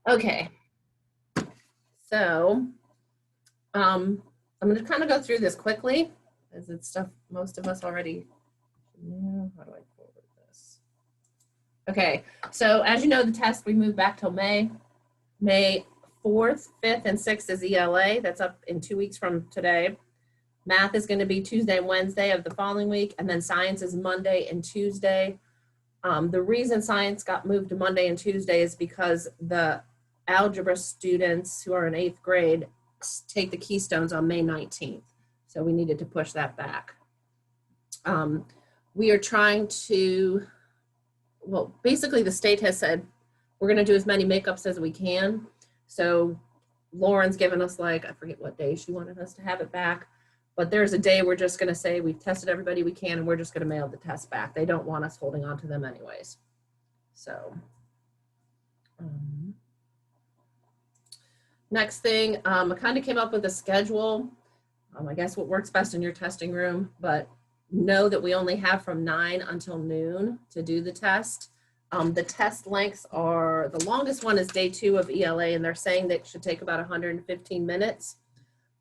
Okay, so I'm going to kind of go through this quickly as it's stuff most of us already know. How do I forward this? Okay, so as you know, the test we moved back till May. May 4th, 5th, and 6th is ELA. That's up in 2 weeks from today. Math is going to be Tuesday and Wednesday of the following week, and then science is Monday and Tuesday. The reason science got moved to Monday and Tuesday is because the algebra students who are in 8th grade take the Keystones on May 19th. So we needed to push that back. We are trying to, well, basically the state has said we're going to do as many makeups as we can. So Lauren's given us, like, I forget what day she wanted us to have it back, but there's a day we're just going to say we've tested everybody we can and we're just going to mail the test back. They don't want us holding on to them anyways. So next thing, I kind of came up with a schedule. I guess what works best in your testing room, but know that we only have from 9 until noon to do the test. The test lengths are, the longest one is day 2 of ELA, and they're saying that it should take about 115 minutes.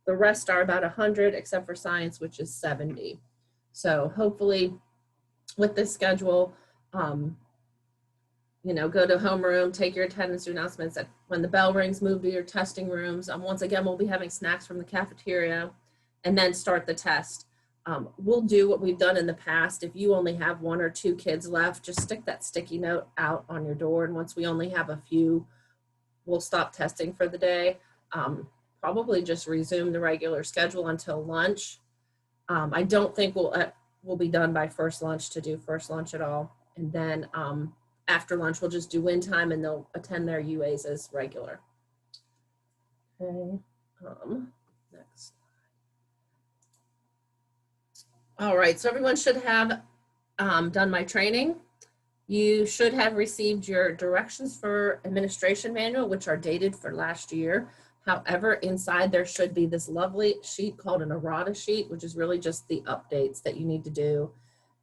The rest are about 100, except for science, which is 70. So hopefully with this schedule, you know, go to homeroom, take your attendance announcements. When the bell rings, move to your testing rooms. Once again, we'll be having snacks from the cafeteria, and then start the test. We'll do what we've done in the past. If you only have 1 or 2 kids left, just stick that sticky note out on your door. And once we only have a few, we'll stop testing for the day. Probably just resume the regular schedule until lunch. I don't think we'll be done by first lunch to do first lunch at all. And then after lunch, we'll just do win time and they'll attend their UAs as regular. Okay, next. All right, so everyone should have done my training. You should have received your directions for administration manual, which are dated for last year. However, inside there should be this lovely sheet called an errata sheet, which is really just the updates that you need to do.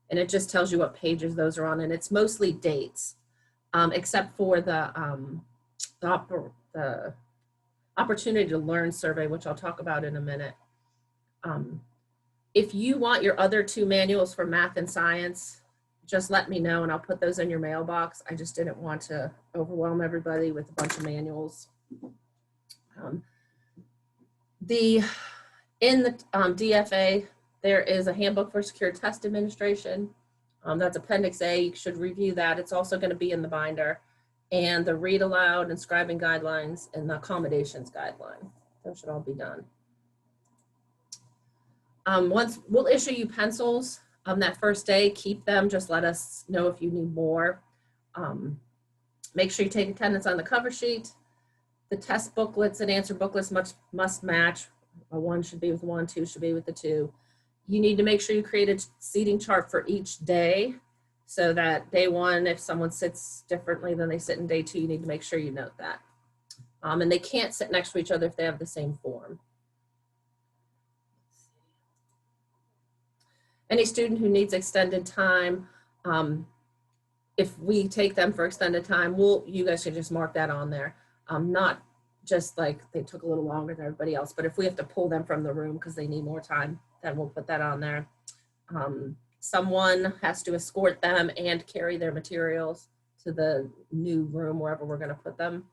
And it just tells you what pages those are on, and it's mostly dates, except for the opportunity to learn survey, which I'll talk about in a minute. If you want your other 2 manuals for math and science, just let me know and I'll put those in your mailbox. I just didn't want to overwhelm everybody with a bunch of manuals. In the DFA, there is a handbook for secure test administration. That's Appendix A. You should review that. It's also going to be in the binder. And the read aloud and scribing guidelines and the accommodations guideline. Those should all be done. Once we'll issue you pencils on that first day, keep them, just let us know if you need more. Make sure you take attendance on the cover sheet. The test booklets and answer booklets must match. A 1 should be with 1, 2 should be with the 2. You need to make sure you create a seating chart for each day so that day 1, if someone sits differently than they sit in day 2, you need to make sure you note that. And they can't sit next to each other if they have the same form. Any student who needs extended time, if we take them for extended time, you guys should just mark that on there. Not just like they took a little longer than everybody else, but if we have to pull them from the room because they need more time, then we'll put that on there. Someone has to escort them and carry their materials to the new room, wherever we're going to put them.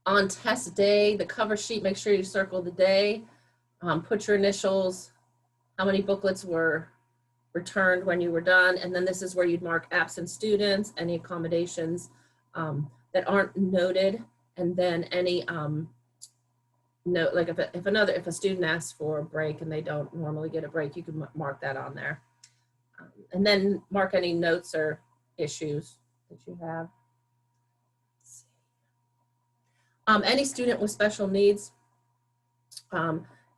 On test day, the cover sheet, make sure you circle the day, put your initials, how many booklets were returned when you were done, and then this is where you'd mark absent students, any accommodations that aren't noted, and then any note, like if a student asks for a break and they don't normally get a break, you can mark that on there. And then mark any notes or issues that you have. Any student with special needs,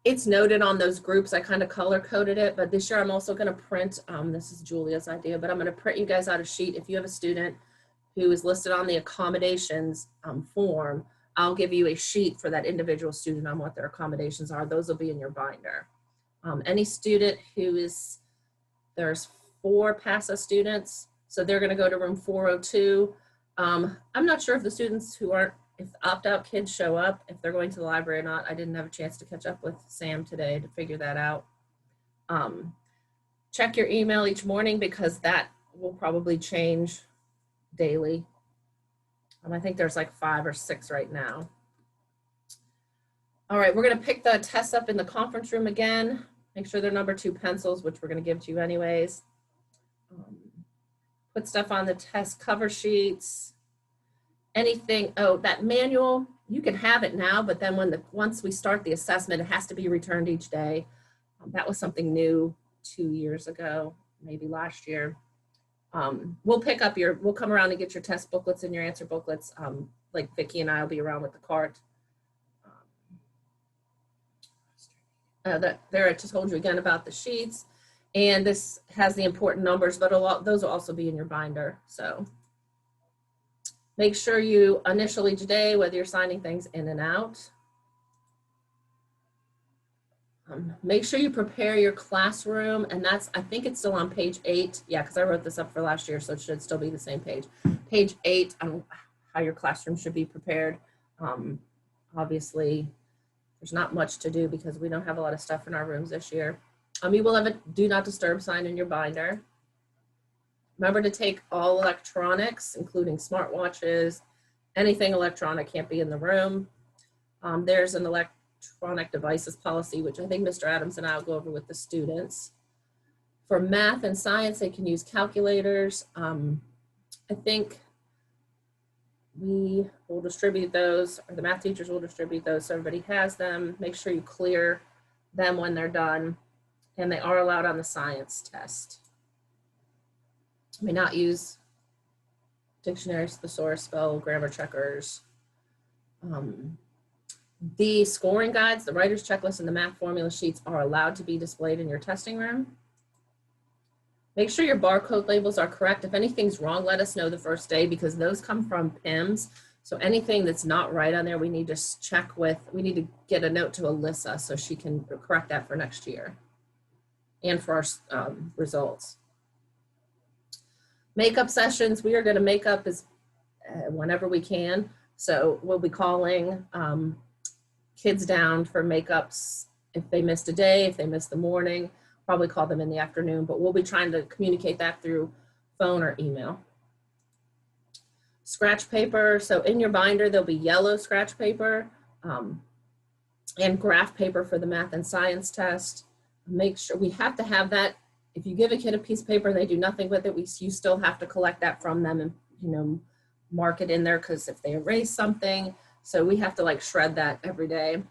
it's noted on those groups. I kind of color coded it, but this year I'm also going to print, this is Julia's idea, but I'm going to print you guys out a sheet. If you have a student who is listed on the accommodations form, I'll give you a sheet for that individual student on what their accommodations are. Those will be in your binder. Any student there's 4 PSSA students, so they're going to go to room 402. I'm not sure if the students who aren't, if the opt-out kids show up, if they're going to the library or not. I didn't have a chance to catch up with Sam today to figure that out. Check your email each morning because that will probably change daily. I think there's like 5 or 6 right now. All right, we're gonna pick the tests up in the conference room again. Make sure they're number 2 pencils, which we're gonna give to you anyways. Put stuff on the test cover sheets. Anything, oh, that manual, you can have it now, but then once we start the assessment, it has to be returned each day. That was something new 2 years ago, maybe last year. We'll pick up we'll come around and get your test booklets and your answer booklets. Like Vicki and I will be around with the cart. There I just told you again about the sheets, and this has the important numbers, but those will also be in your binder. So make sure you initial each day, whether you're signing things in and out. Make sure you prepare your classroom, and I think it's still on page 8. Yeah, because I wrote this up for last year, so it should still be the same page. Page 8 on how your classroom should be prepared. Obviously, there's not much to do because we don't have a lot of stuff in our rooms this year. You will have a do not disturb sign in your binder. Remember to take all electronics, including smartwatches. Anything electronic can't be in the room. There's an electronic devices policy, which I think Mr. Adams and I will go over with the students. For math and science, they can use calculators. I think we will distribute those, or the math teachers will distribute those so everybody has them. Make sure you clear them when they're done, and they are allowed on the science test. You may not use dictionaries, thesaurus, spell, grammar checkers. The scoring guides, the writer's checklist, and the math formula sheets are allowed to be displayed in your testing room. Make sure your barcode labels are correct. If anything's wrong, let us know the first day because those come from PIMS. So anything that's not right on there, we need to check with, we need to get a note to Alyssa so she can correct that for next year and for our results. Makeup sessions, we are going to make up whenever we can. So we'll be calling kids down for makeups if they missed a day, if they missed the morning. Probably call them in the afternoon, but we'll be trying to communicate that through phone or email. Scratch paper, so in your binder, there'll be yellow scratch paper and graph paper for the math and science test. Make sure we have to have that. If you give a kid a piece of paper and they do nothing with it, you still have to collect that from them and mark it in there because if they erase something, so we have to like shred that every day.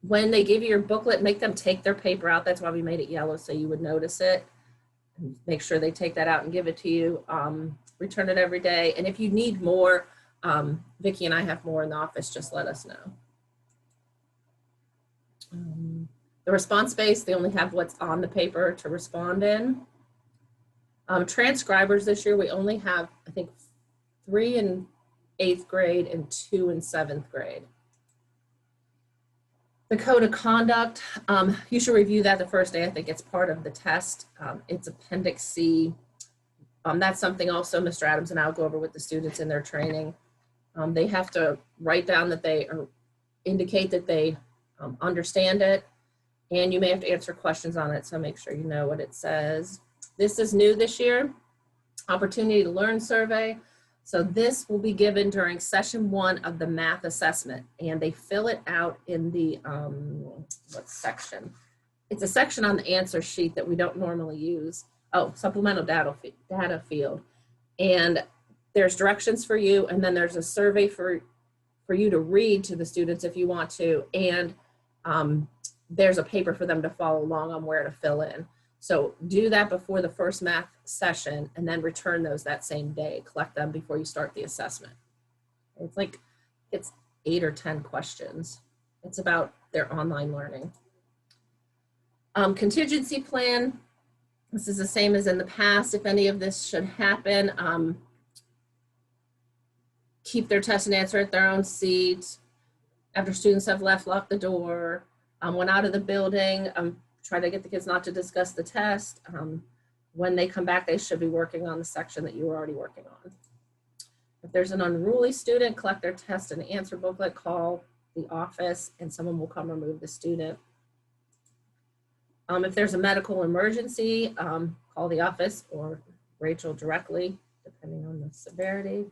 When they give you your booklet, make them take their paper out. That's why we made it yellow, so you would notice it. And make sure they take that out and give it to you. Return it every day. And if you need more, Vicki and I have more in the office, just let us know. The response space, they only have what's on the paper to respond in. Transcribers this year, we only have, I think, 3 in 8th grade and 2 in 7th grade. The code of conduct, you should review that the first day. I think it's part of the test. It's Appendix C. That's something also Mr. Adams and I will go over with the students in their training. They have to write down that they indicate that they understand it, and you may have to answer questions on it, so make sure you know what it says. This is new this year, Opportunity to Learn survey. So this will be given during session 1 of the math assessment, and they fill it out in the, what section? It's a section on the answer sheet that we don't normally use. Oh, supplemental data field. And there's directions for you, and then there's a survey for you to read to the students if you want to, and there's a paper for them to follow along on where to fill in. So do that before the first math session and then return those that same day. Collect them before you start the assessment. It's 8 or 10 questions. It's about their online learning. Contingency plan. This is the same as in the past. If any of this should happen, keep their test and answer at their own seat. After students have left, lock the door. Went out of the building. Try to get the kids not to discuss the test. when they come back, they should be working on the section that you were already working on. If there's an unruly student, collect their test and answer booklet, call the office, and someone will come remove the student. If there's a medical emergency, call the office or Rachel directly, depending on the severity.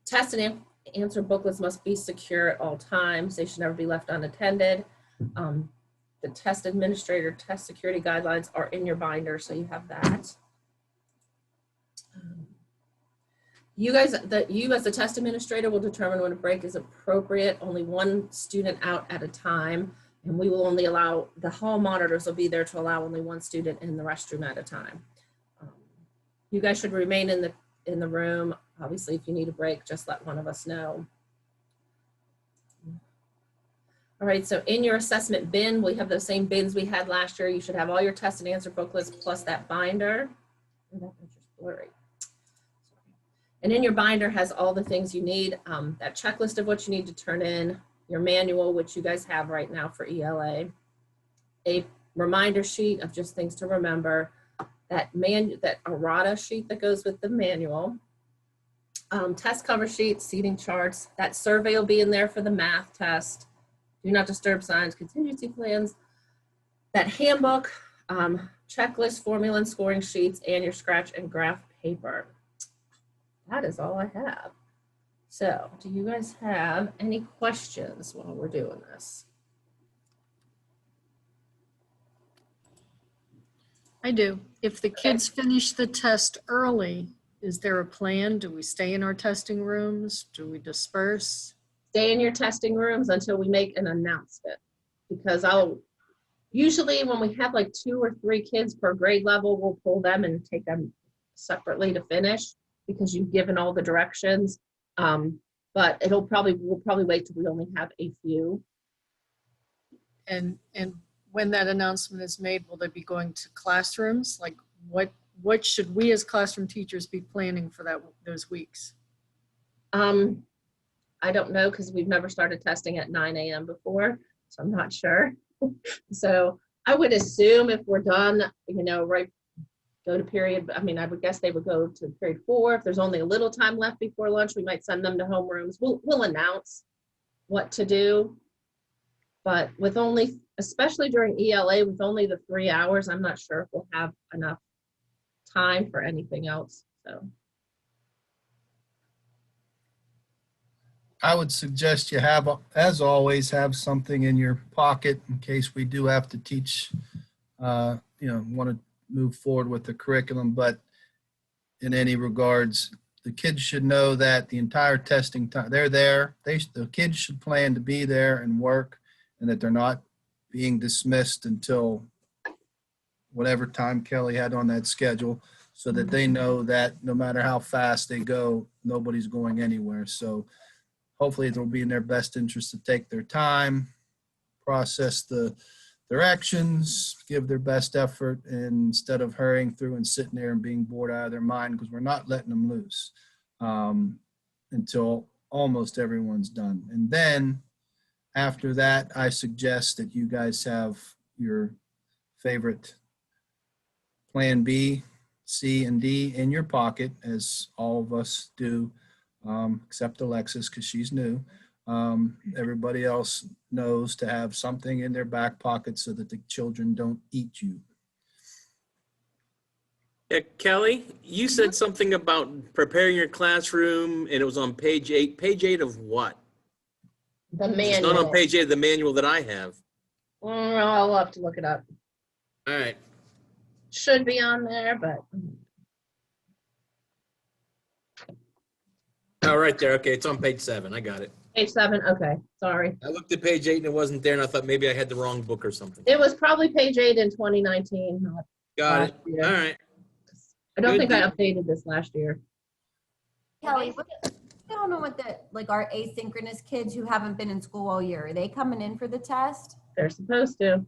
Test and answer booklets must be secure at all times. They should never be left unattended. The test administrator test security guidelines are in your binder, so you have that. You as the test administrator will determine when a break is appropriate. Only one student out at a time, and we will only allow, the hall monitors will be there to allow only one student in the restroom at a time. You guys should remain in the room. Obviously, if you need a break, just let one of us know. All right, so in your assessment bin, we have the same bins we had last year. You should have all your test and answer booklets plus that binder. Oh, that picture's blurry. And in your binder has all the things you need, that checklist of what you need to turn in, your manual, which you guys have right now for ELA, a reminder sheet of just things to remember, that errata sheet that goes with the manual, test cover sheet, seating charts, that survey will be in there for the math test, do not disturb signs, contingency plans, that handbook, checklist, formula and scoring sheets, and your scratch and graph paper. That is all I have. So, do you guys have any questions while we're doing this? I do. If the kids finish the test early, is there a plan? Do we stay in our testing rooms? Do we disperse? Stay in your testing rooms until we make an announcement, because usually when we have like 2 or 3 kids per grade level, we'll pull them and take them separately to finish because you've given all the directions. But we'll probably wait till we only have a few. And when that announcement is made, will they be going to classrooms? Like what should we as classroom teachers be planning for those weeks? I don't know, because we've never started testing at 9 a.m. before, so I'm not sure. So I would assume if we're done, right, go to period, I mean, I would guess they would go to period 4. If there's only a little time left before lunch, we might send them to homerooms. We'll announce what to do. But with only, especially during ELA, with only the 3 hours, I'm not sure if we'll have enough time for anything else, so. I would suggest you have, as always, have something in your pocket in case we do have to teach, want to move forward with the curriculum. But in any regards, the kids should know that the entire testing time, they're there. The kids should plan to be there and work, and that they're not being dismissed until whatever time Kelly had on that schedule, so that they know that no matter how fast they go, nobody's going anywhere. So hopefully it'll be in their best interest to take their time, process their actions, give their best effort, and instead of hurrying through and sitting there and being bored out of their mind, because we're not letting them loose until almost everyone's done. And then after that, I suggest that you guys have your favorite plan B, C, and D in your pocket, as all of us do. Except Alexis, because she's new. Everybody else knows to have something in their back pocket so that the children don't eat you. Yeah, Kelly, you said something about preparing your classroom, and it was on page 8. Page 8 of what? The manual. It's not on page 8 of the manual that I have. I'll have to look it up. All right. Should be on there, but. Oh, right there. Okay, it's on page 7. I got it. Page 7, okay, sorry. I looked at page 8 and it wasn't there, and I thought maybe I had the wrong book or something. It was probably page 8 in 2019. Not Got it. year. All right. I don't Good think I updated this last year. Kelly, I don't know what our asynchronous kids who haven't been in school all year, are they coming in for the test? They're supposed to.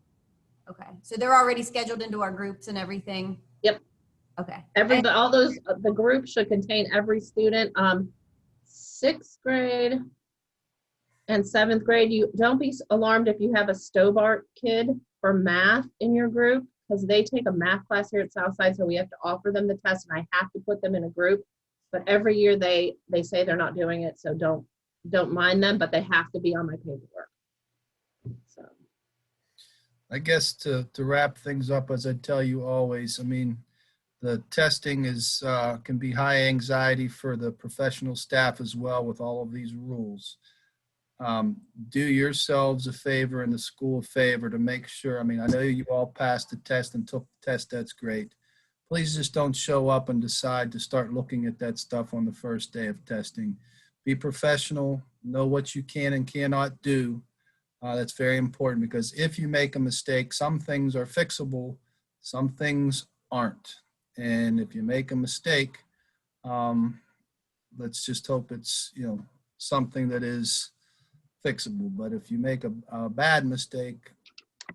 Okay, so they're already scheduled into our groups and everything? Yep. Okay. The group should contain every student. 6th grade and 7th grade, you don't be alarmed if you have a Stobart kid for math in your group. because they take a math class here at Southside, so we have to offer them the test, and I have to put them in a group. But every year they say they're not doing it, so don't mind them, but they have to be on my paperwork. So. I guess to wrap things up, as I tell you always, I mean, the testing is can be high anxiety for the professional staff as well with all of these rules. Do yourselves a favor and the school a favor to make sure, I mean, I know you all passed the test and took the test, that's great. Please just don't show up and decide to start looking at that stuff on the first day of testing. Be professional, know what you can and cannot do. That's very important, because if you make a mistake, some things are fixable, some things aren't. And if you make a mistake, let's just hope it's, something that is fixable. But if you make a bad mistake,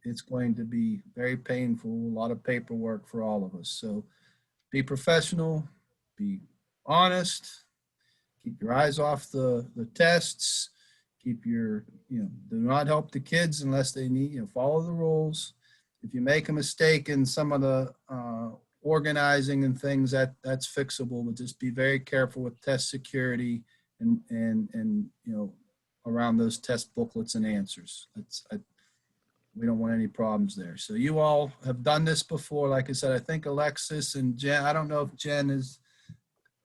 it's going to be very painful, a lot of paperwork for all of us. So be professional, be honest, keep your eyes off the tests, keep your, do not help the kids unless they need, follow the rules. If you make a mistake in some of the organizing and things, that's fixable, but just be very careful with test security and around those test booklets and answers. We don't want any problems there. So you all have done this before. Like I said, I think Alexis and Jen, I don't know if Jen is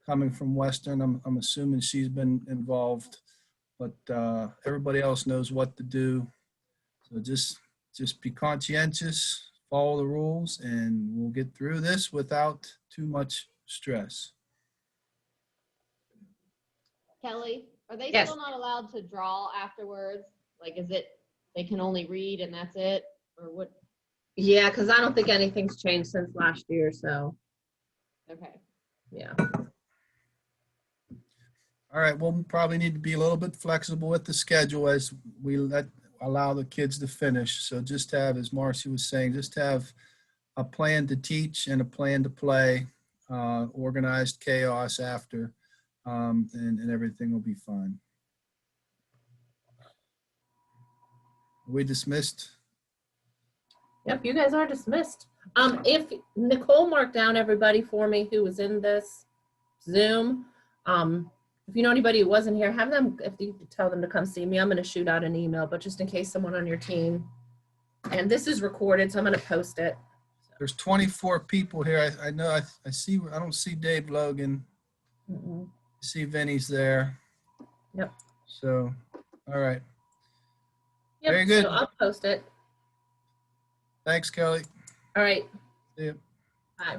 coming from Western. I'm assuming she's been involved, but everybody else knows what to do. So just be conscientious, follow the rules, and we'll get through this without too much stress. Kelly, are they Yes. still not allowed to draw afterwards? Like, is it, they can only read and that's it? Or what? Yeah, because I don't think anything's changed since last year, so Okay. yeah. All right, we'll probably need to be a little bit flexible with the schedule as we allow the kids to finish. So just have, as Marcy was saying, just have a plan to teach and a plan to play, organized chaos after, and everything will be fine. Are we dismissed? Yep, you guys are dismissed. If Nicole marked down everybody for me who was in this Zoom, if you know anybody who wasn't here, have them, if you tell them to come see me, I'm going to shoot out an email, but just in case someone on your team, and this is recorded, so I'm going to post it. There's 24 people here. I know, I see, I don't see Dave Logan. Mm-mm. I see Vinny's there. Yep. So, all right. Yep, Very good. so I'll post it. Thanks, Kelly. All right. See you. Bye.